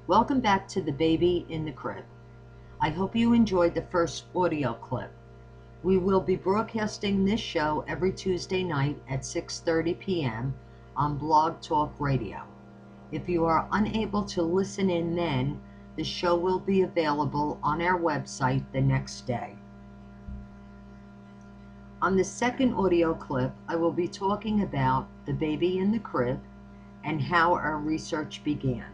Welcome back to The Baby in the Crib. I hope you enjoyed the first audio clip. We will be broadcasting this show every Tuesday night at 6:30 p.m. on Blog Talk Radio. If you are unable to listen in then, the show will be available on our website the next day. On the second audio clip, I will be talking about The Baby in the Crib and how our research began.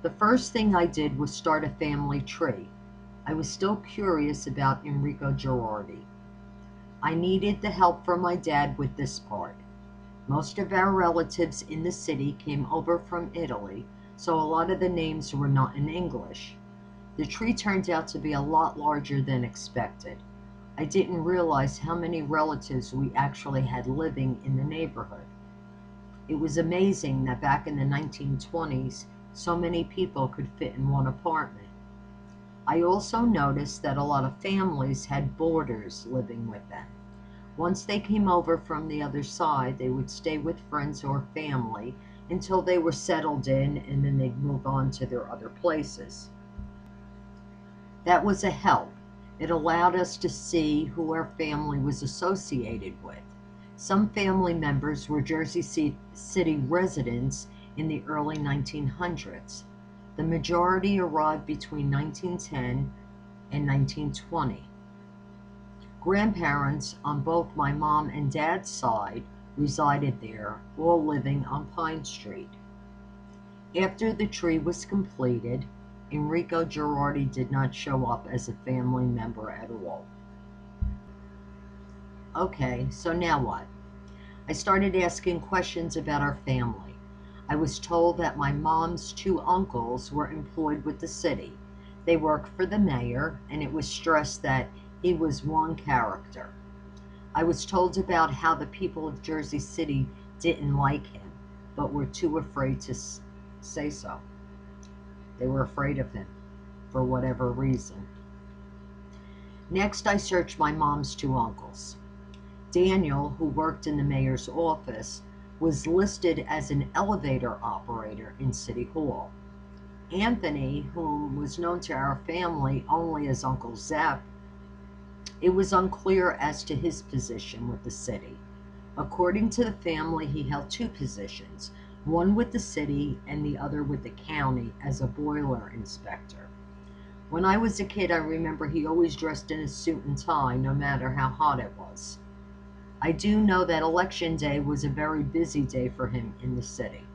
The first thing I did was start a family tree. I was still curious about Enrico Girardi. I needed the help from my dad with this part. Most of our relatives in the city came over from Italy, so a lot of the names were not in English. The tree turned out to be a lot larger than expected. I didn't realize how many relatives we actually had living in the neighborhood. It was amazing that back in the 1920s, so many people could fit in one apartment. I also noticed that a lot of families had boarders living with them. Once they came over from the other side, they would stay with friends or family until they were settled in, and then they'd move on to their other places. That was a help. It allowed us to see who our family was associated with. Some family members were Jersey City residents in the early 1900s. The majority arrived between 1910 and 1920. Grandparents on both my mom and dad's side resided there, all living on Pine Street. After the tree was completed, Enrico Girardi did not show up as a family member at all. Okay, so now what? I started asking questions about our family. I was told that my mom's two uncles were employed with the city. They worked for the mayor, and it was stressed that he was one character. I was told about how the people of Jersey City didn't like him, but were too afraid to say so. They were afraid of him, for whatever reason. Next, I searched my mom's two uncles. Daniel, who worked in the mayor's office, was listed as an elevator operator in City Hall. Anthony, whom was known to our family only as Uncle Zepp, it was unclear as to his position with the city. According to the family, he held two positions, one with the city and the other with the county as a boiler inspector. When I was a kid, I remember he always dressed in a suit and tie, no matter how hot it was. I do know that Election Day was a very busy day for him in the city.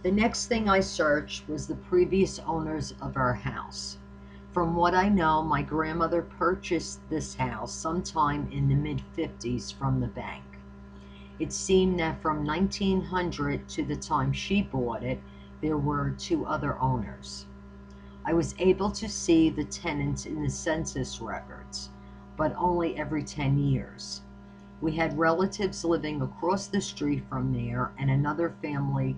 The next thing I searched was the previous owners of our house. From what I know, my grandmother purchased this house sometime in the mid-50s from the bank. It seemed that from 1900 to the time she bought it, there were two other owners. I was able to see the tenants in the census records, but only every 10 years. We had relatives living across the street from there and another family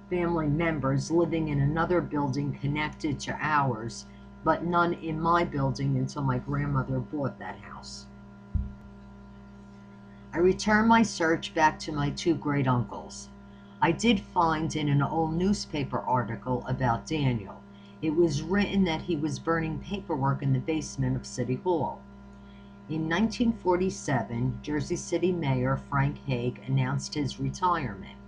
members living in another building connected to ours, but none in my building until my grandmother bought that house. I returned my search back to my two great uncles. I did find in an old newspaper article about Daniel. It was written that he was burning paperwork in the basement of City Hall. In 1947, Jersey City Mayor Frank Hague announced his retirement.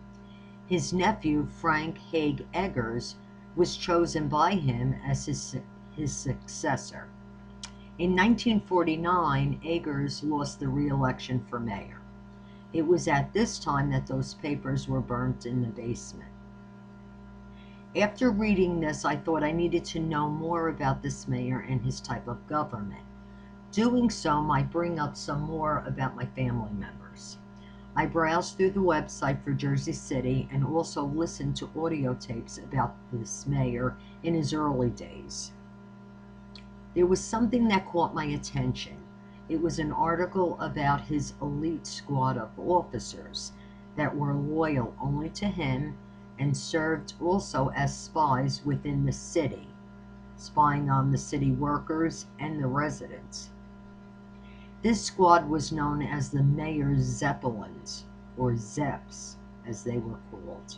His nephew, Frank Hague Eggers, was chosen by him as his successor. In 1949, Eggers lost the re-election for mayor. It was at this time that those papers were burnt in the basement. After reading this, I thought I needed to know more about this mayor and his type of government. Doing so might bring up some more about my family members. I browsed through the website for Jersey City and also listened to audio tapes about this mayor in his early days. There was something that caught my attention. It was an article about his elite squad of officers that were loyal only to him and served also as spies within the city, spying on the city workers and the residents. This squad was known as the Mayor's Zeppelins, or Zeps, as they were called.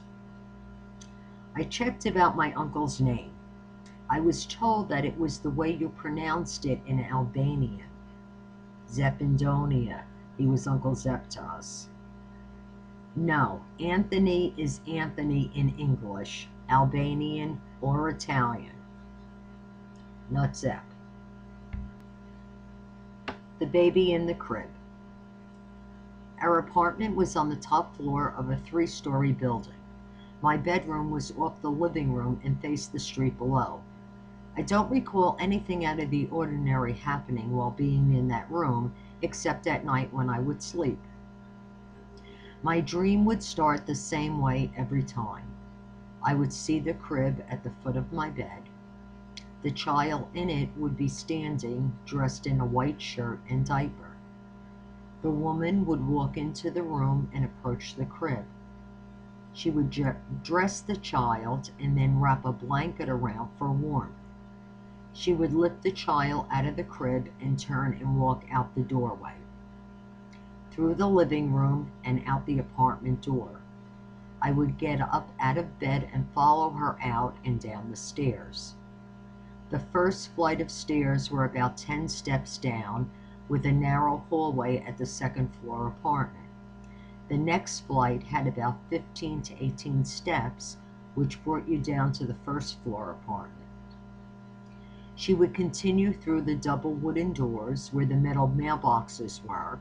I checked about my uncle's name. I was told that it was the way you pronounced it in Albanian. Zeppendonia. He was Uncle Zep to us. No, Anthony is Anthony in English, Albanian, or Italian. Not Zep. The baby in the crib. Our apartment was on the top floor of a 3-story building. My bedroom was off the living room and faced the street below. I don't recall anything out of the ordinary happening while being in that room, except at night when I would sleep. My dream would start the same way every time. I would see the crib at the foot of my bed. The child in it would be standing, dressed in a white shirt and diaper. The woman would walk into the room and approach the crib. She would dress the child and then wrap a blanket around for warmth. She would lift the child out of the crib and turn and walk out the doorway, through the living room and out the apartment door. I would get up out of bed and follow her out and down the stairs. The first flight of stairs were about 10 steps down, with a narrow hallway at the second floor apartment. The next flight had about 15 to 18 steps, which brought you down to the first floor apartment. She would continue through the double wooden doors where the metal mailboxes were.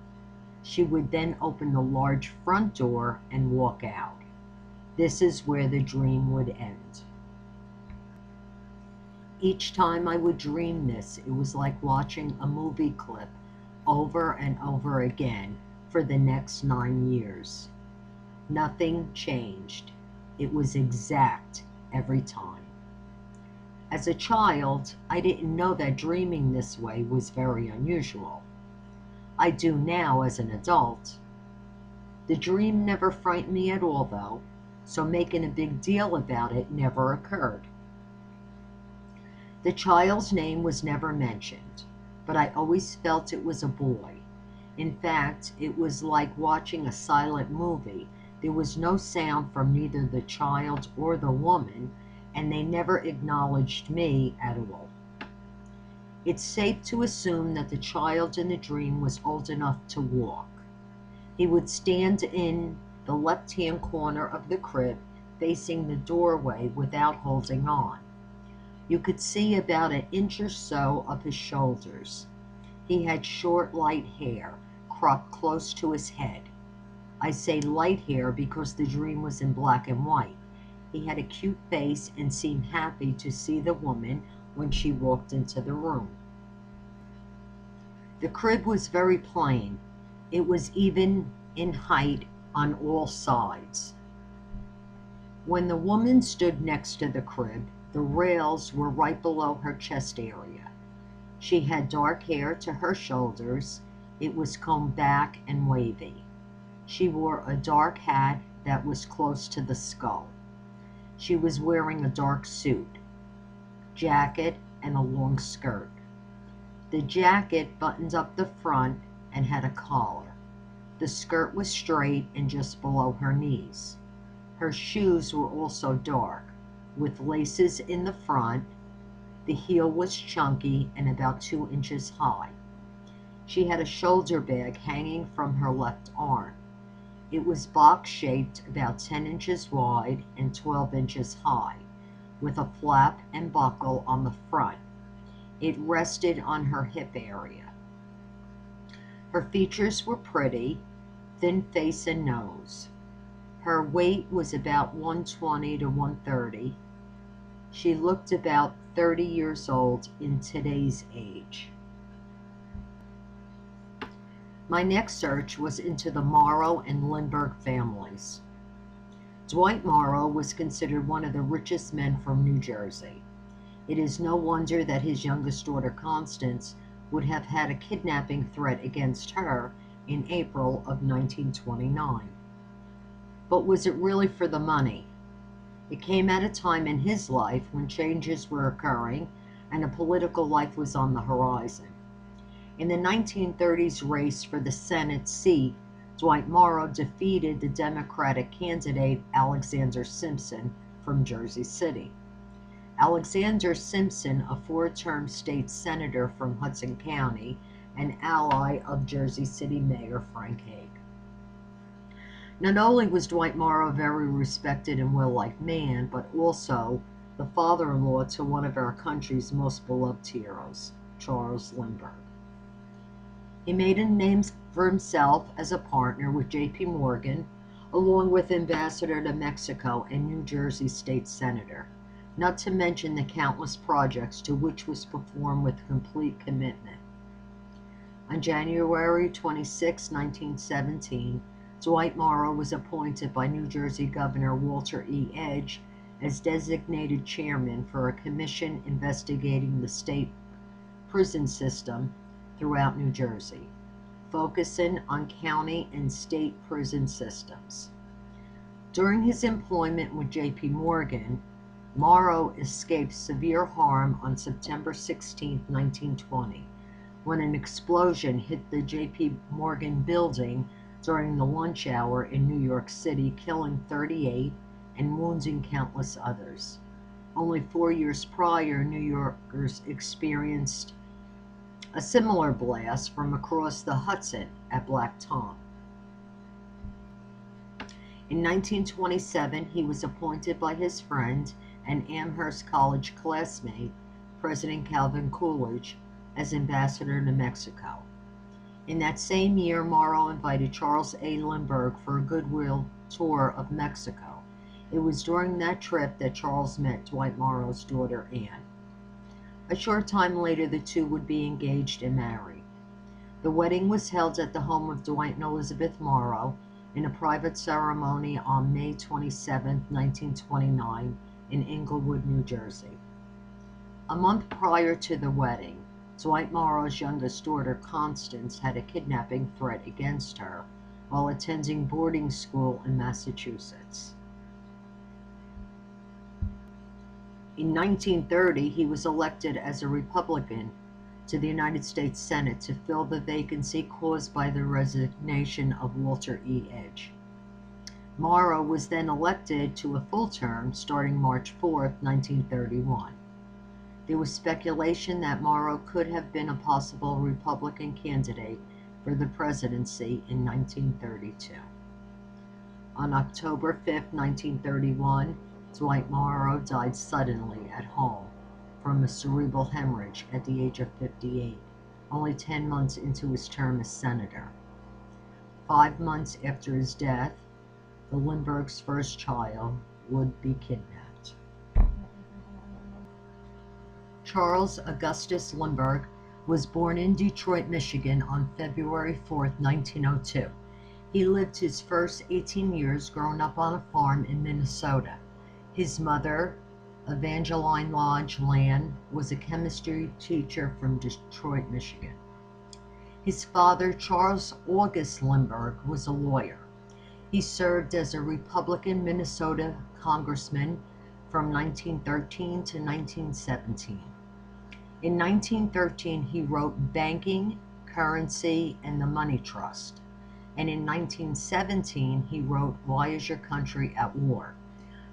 She would then open the large front door and walk out. This is where the dream would end. Each time I would dream this, it was like watching a movie clip over and over again for the next 9 years. Nothing changed. It was exact every time. As a child, I didn't know that dreaming this way was very unusual. I do now as an adult. The dream never frightened me at all, though, so making a big deal about it never occurred. The child's name was never mentioned, but I always felt it was a boy. In fact, it was like watching a silent movie. There was no sound from neither the child or the woman, and they never acknowledged me at all. It's safe to assume that the child in the dream was old enough to walk. He would stand in the left-hand corner of the crib, facing the doorway without holding on. You could see about an inch or so of his shoulders. He had short, light hair, cropped close to his head. I say light hair because the dream was in black and white. He had a cute face and seemed happy to see the woman when she walked into the room. The crib was very plain. It was even in height on all sides. When the woman stood next to the crib, the rails were right below her chest area. She had dark hair to her shoulders. It was combed back and wavy. She wore a dark hat that was close to the skull. She was wearing a dark suit, jacket, and a long skirt. The jacket buttoned up the front and had a collar. The skirt was straight and just below her knees. Her shoes were also dark, with laces in the front. The heel was chunky and about 2 inches high. She had a shoulder bag hanging from her left arm. It was box-shaped, about 10 inches wide and 12 inches high, with a flap and buckle on the front. It rested on her hip area. Her features were pretty, thin face and nose. Her weight was about 120 to 130. She looked about 30 years old in today's age. My next search was into the Morrow and Lindbergh families. Dwight Morrow was considered one of the richest men from New Jersey. It is no wonder that his youngest daughter, Constance, would have had a kidnapping threat against her in April of 1929. But was it really for the money? It came at a time in his life when changes were occurring and a political life was on the horizon. In the 1930s race for the Senate seat, Dwight Morrow defeated the Democratic candidate Alexander Simpson from Jersey City. Alexander Simpson, a four-term state senator from Hudson County, an ally of Jersey City Mayor Frank Hague. Not only was Dwight Morrow a very respected and well-liked man, but also the father-in-law to one of our country's most beloved heroes, Charles Lindbergh. He made a name for himself as a partner with J.P. Morgan, along with Ambassador to Mexico and New Jersey State Senator, not to mention the countless projects to which was performed with complete commitment. On January 26, 1917, Dwight Morrow was appointed by New Jersey Governor Walter E. Edge as designated chairman for a commission investigating the state prison system throughout New Jersey, focusing on county and state prison systems. During his employment with J.P. Morgan, Morrow escaped severe harm on September 16, 1920, when an explosion hit the J.P. Morgan building during the lunch hour in New York City, killing 38 and wounding countless others. Only 4 years prior, New Yorkers experienced a similar blast from across the Hudson at Black Tom. In 1927, he was appointed by his friend and Amherst College classmate, President Calvin Coolidge, as ambassador to Mexico. In that same year, Morrow invited Charles A. Lindbergh for a goodwill tour of Mexico. It was during that trip that Charles met Dwight Morrow's daughter, Anne. A short time later, the two would be engaged and married. The wedding was held at the home of Dwight and Elizabeth Morrow in a private ceremony on May 27, 1929, in Englewood, New Jersey. A month prior to the wedding, Dwight Morrow's youngest daughter, Constance, had a kidnapping threat against her while attending boarding school in Massachusetts. In 1930, he was elected as a Republican to the United States Senate to fill the vacancy caused by the resignation of Walter E. Edge. Morrow was then elected to a full term starting March 4, 1931. There was speculation that Morrow could have been a possible Republican candidate for the presidency in 1932. On October 5, 1931, Dwight Morrow died suddenly at home from a cerebral hemorrhage at the age of 58, only 10 months into his term as senator. 5 months after his death, the Lindbergh's first child would be kidnapped. Charles Augustus Lindbergh was born in Detroit, Michigan on February 4, 1902. He lived his first 18 years growing up on a farm in Minnesota. His mother, Evangeline Lodge Land, was a chemistry teacher from Detroit, Michigan. His father, Charles August Lindbergh, was a lawyer. He served as a Republican Minnesota congressman from 1913 to 1917. In 1913, he wrote Banking, Currency, and the Money Trust. And in 1917, he wrote Why Is Your Country at War?,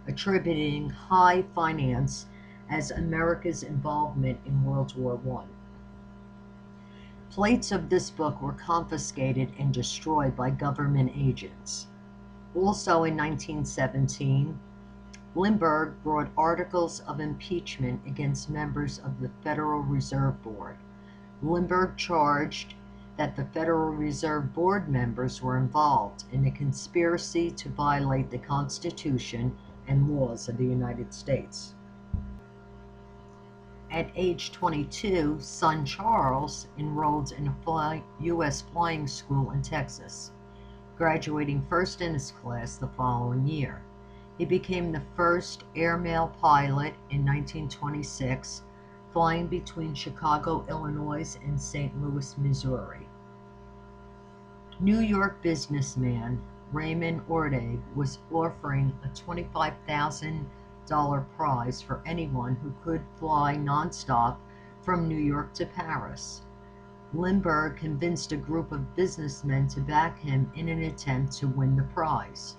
attributing high finance as America's involvement in World War I. Plates of this book were confiscated and destroyed by government agents. Also in 1917, Lindbergh brought articles of impeachment against members of the Federal Reserve Board. Lindbergh charged that the Federal Reserve Board members were involved in a conspiracy to violate the Constitution and laws of the United States. At age 22, son Charles enrolled in a U.S. flying school in Texas, graduating first in his class the following year. He became the first airmail pilot in 1926, flying between Chicago, Illinois, and St. Louis, Missouri. New York businessman Raymond Orte was offering a $25,000 prize for anyone who could fly nonstop from New York to Paris. Lindbergh convinced a group of businessmen to back him in an attempt to win the prize.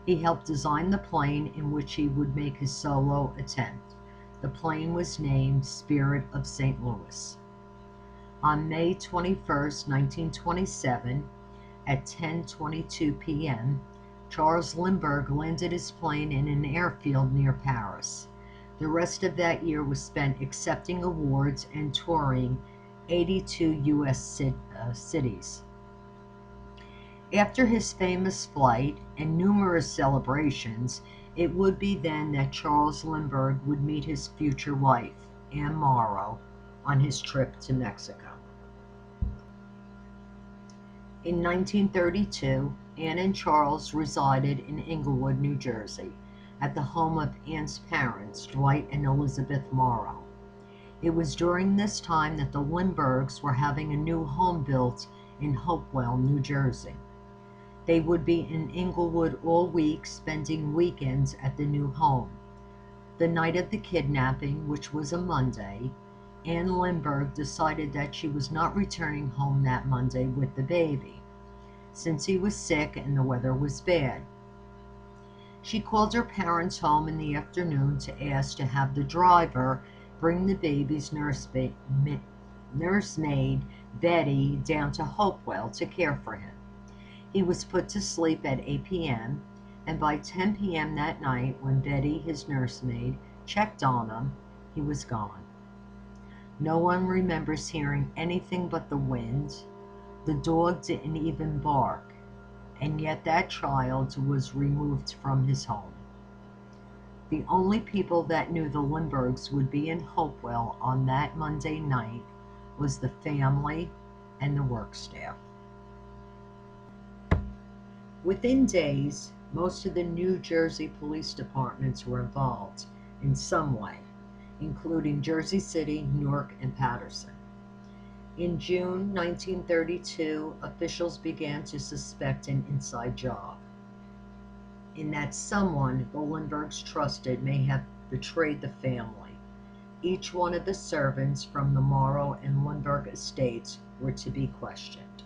He helped design the plane in which he would make his solo attempt. The plane was named Spirit of St. Louis. On May 21st, 1927, at 10:22 p.m., Charles Lindbergh landed his plane in an airfield near Paris. The rest of that year was spent accepting awards and touring 82 U.S. cities. After his famous flight and numerous celebrations, it would be then that Charles Lindbergh would meet his future wife, Anne Morrow, on his trip to Mexico. In 1932, Anne and Charles resided in Englewood, New Jersey, at the home of Anne's parents, Dwight and Elizabeth Morrow. It was during this time that the Lindberghs were having a new home built in Hopewell, New Jersey. They would be in Englewood all week, spending weekends at the new home. The night of the kidnapping, which was a Monday, Anne Lindbergh decided that she was not returning home that Monday with the baby, since he was sick and the weather was bad. She called her parents home in the afternoon to ask to have the driver bring the baby's nursemaid, Betty, down to Hopewell to care for him. He was put to sleep at 8 p.m., and by 10 p.m. that night, when Betty, his nursemaid, checked on him, he was gone. No one remembers hearing anything but the wind. The dog didn't even bark, and yet that child was removed from his home. The only people that knew the Lindberghs would be in Hopewell on that Monday night was the family and the work staff. Within days, most of the New Jersey police departments were involved in some way, including Jersey City, Newark, and Paterson. In June 1932, officials began to suspect an inside job, in that someone the Lindberghs trusted may have betrayed the family. Each one of the servants from the Morrow and Lindbergh estates were to be questioned.